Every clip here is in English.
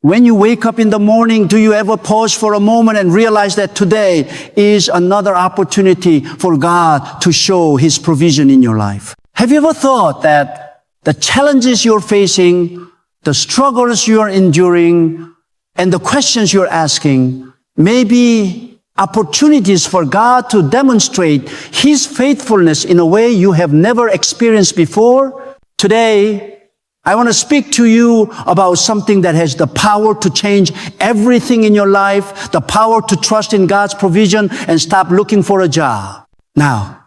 When you wake up in the morning, do you ever pause for a moment and realize that today is another opportunity for God to show His provision in your life? Have you ever thought that the challenges you're facing, the struggles you're enduring, and the questions you're asking may be opportunities for God to demonstrate His faithfulness in a way you have never experienced before? Today, I want to speak to you about something that has the power to change everything in your life, the power to trust in God's provision and stop looking for a job. Now,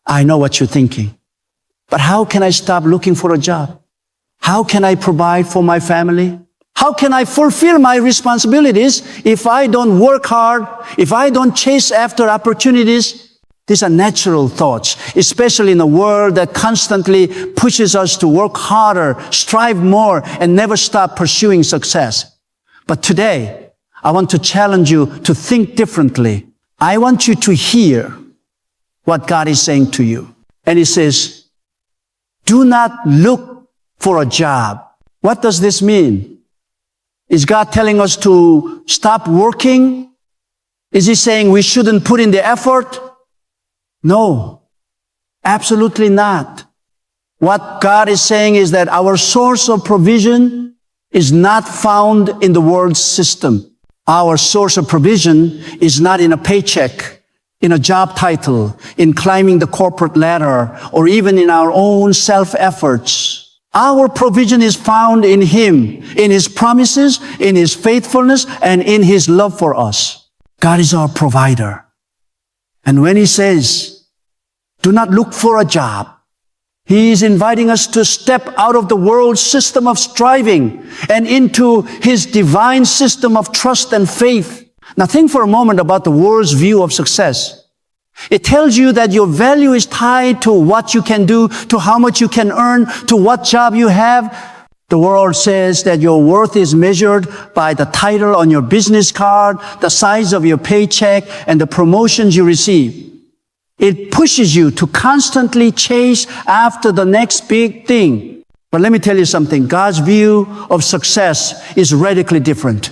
I know what you're thinking, but how can I stop looking for a job? How can I provide for my family? How can I fulfill my responsibilities if I don't work hard, if I don't chase after opportunities? These are natural thoughts, especially in a world that constantly pushes us to work harder, strive more, and never stop pursuing success. But today, I want to challenge you to think differently. I want you to hear what God is saying to you. And He says, do not look for a job. What does this mean? Is God telling us to stop working? Is He saying we shouldn't put in the effort? No, absolutely not. What God is saying is that our source of provision is not found in the world's system. Our source of provision is not in a paycheck, in a job title, in climbing the corporate ladder, or even in our own self-efforts. Our provision is found in Him, in His promises, in His faithfulness, and in His love for us. God is our provider. And when He says, do not look for a job, He is inviting us to step out of the world's system of striving and into His divine system of trust and faith. Now think for a moment about the world's view of success. It tells you that your value is tied to what you can do, to how much you can earn, to what job you have. The world says that your worth is measured by the title on your business card, the size of your paycheck, and the promotions you receive. It pushes you to constantly chase after the next big thing. But let me tell you something. God's view of success is radically different.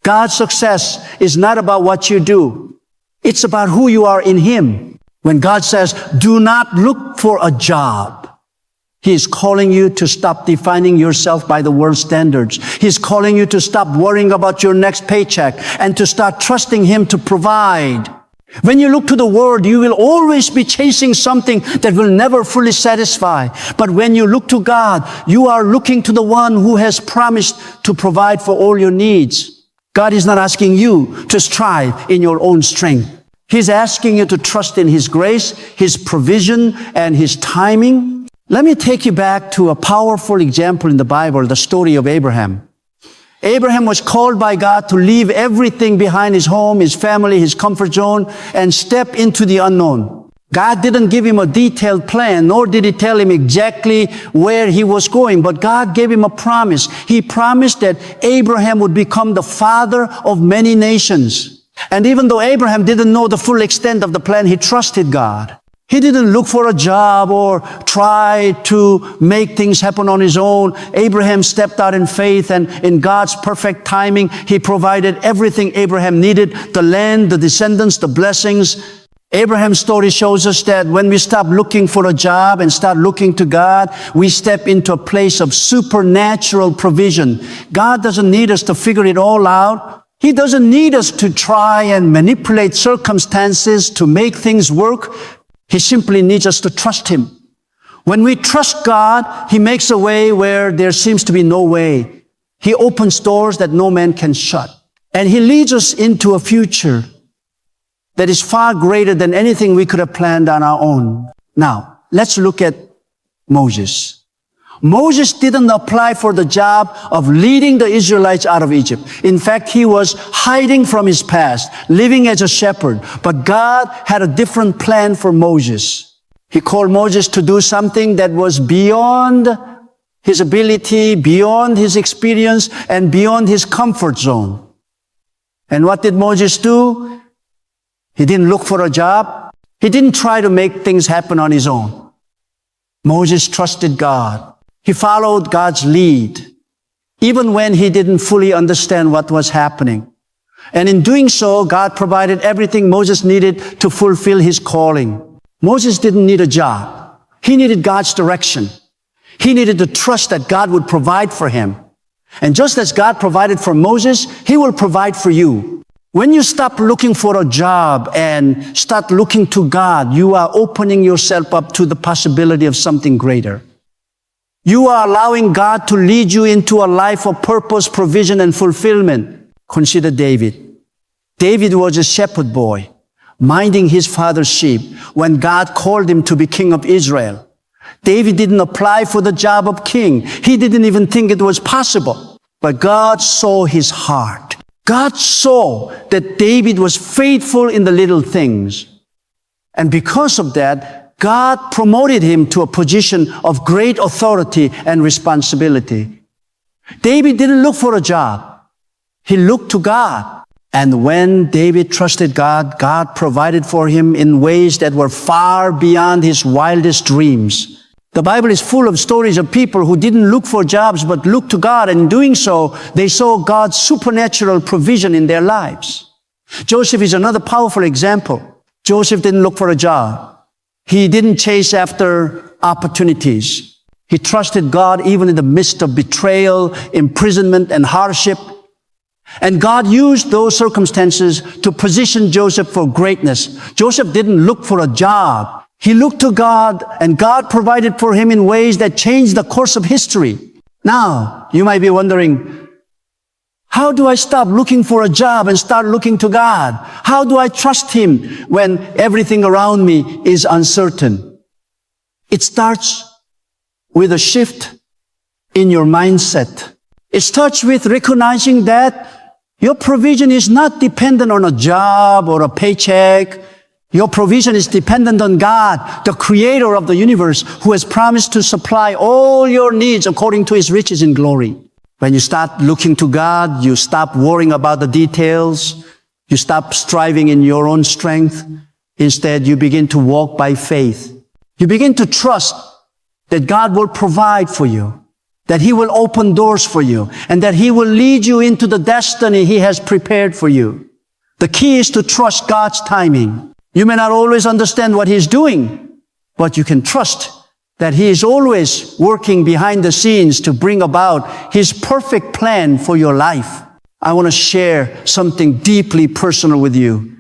God's success is not about what you do. It's about who you are in Him. When God says, do not look for a job, He is calling you to stop defining yourself by the world's standards. He's calling you to stop worrying about your next paycheck and to start trusting Him to provide. When you look to the world, you will always be chasing something that will never fully satisfy. But when you look to God, you are looking to the one who has promised to provide for all your needs. God is not asking you to strive in your own strength. He's asking you to trust in His grace, His provision, and His timing. Let me take you back to a powerful example in the Bible, the story of Abraham. Abraham was called by God to leave everything behind, his home, his family, his comfort zone, and step into the unknown. God didn't give him a detailed plan, nor did He tell him exactly where he was going, but God gave him a promise. He promised that Abraham would become the father of many nations. And even though Abraham didn't know the full extent of the plan, he trusted God. He didn't look for a job or try to make things happen on his own. Abraham stepped out in faith, and in God's perfect timing, He provided everything Abraham needed: the land, the descendants, the blessings. Abraham's story shows us that when we stop looking for a job and start looking to God, we step into a place of supernatural provision. God doesn't need us to figure it all out. He doesn't need us to try and manipulate circumstances to make things work. He simply needs us to trust Him. When we trust God, He makes a way where there seems to be no way. He opens doors that no man can shut. And He leads us into a future that is far greater than anything we could have planned on our own. Now, let's look at Moses. Moses didn't apply for the job of leading the Israelites out of Egypt. In fact, he was hiding from his past, living as a shepherd. But God had a different plan for Moses. He called Moses to do something that was beyond his ability, beyond his experience, and beyond his comfort zone. And what did Moses do? He didn't look for a job. He didn't try to make things happen on his own. Moses trusted God. He followed God's lead. even when he didn't fully understand what was happening. And in doing so, God provided everything Moses needed to fulfill his calling. Moses didn't need a job. He needed God's direction. He needed to trust that God would provide for him. And just as God provided for Moses, he will provide for you. When you stop looking for a job and start looking to God, you are opening yourself up to the possibility of something greater. You are allowing God to lead you into a life of purpose, provision, and fulfillment. Consider David. David was a shepherd boy, minding his father's sheep when God called him to be king of Israel. David didn't apply for the job of king. He didn't even think it was possible. But God saw his heart. God saw that David was faithful in the little things. And because of that, God promoted him to a position of great authority and responsibility. David didn't look for a job. He looked to God. And when David trusted God, God provided for him in ways that were far beyond his wildest dreams. The Bible is full of stories of people who didn't look for jobs but looked to God, and in doing so, they saw God's supernatural provision in their lives. Joseph is another powerful example. Joseph didn't look for a job. He didn't chase after opportunities. He trusted God even in the midst of betrayal, imprisonment, and hardship. And God used those circumstances to position Joseph for greatness. Joseph didn't look for a job. He looked to God, and God provided for him in ways that changed the course of history. Now, you might be wondering, how do I stop looking for a job and start looking to God? How do I trust Him when everything around me is uncertain? It starts with a shift in your mindset. It starts with recognizing that your provision is not dependent on a job or a paycheck. Your provision is dependent on God, the creator of the universe, who has promised to supply all your needs according to His riches in glory. When you start looking to God, you stop worrying about the details. You stop striving in your own strength. Instead, you begin to walk by faith. You begin to trust that God will provide for you, that He will open doors for you, and that He will lead you into the destiny He has prepared for you. The key is to trust God's timing. You may not always understand what He's doing, but you can trust that He is always working behind the scenes to bring about His perfect plan for your life. I want to share something deeply personal with you.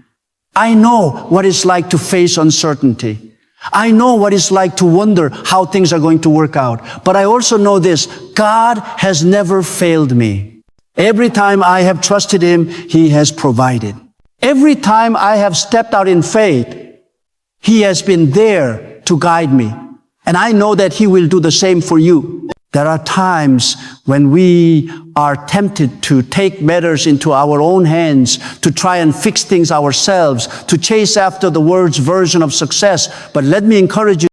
I know what it's like to face uncertainty. I know what it's like to wonder how things are going to work out. But I also know this: God has never failed me. Every time I have trusted Him, He has provided. Every time I have stepped out in faith, He has been there to guide me. And I know that He will do the same for you. There are times when we are tempted to take matters into our own hands, to try and fix things ourselves, to chase after the world's version of success. But let me encourage you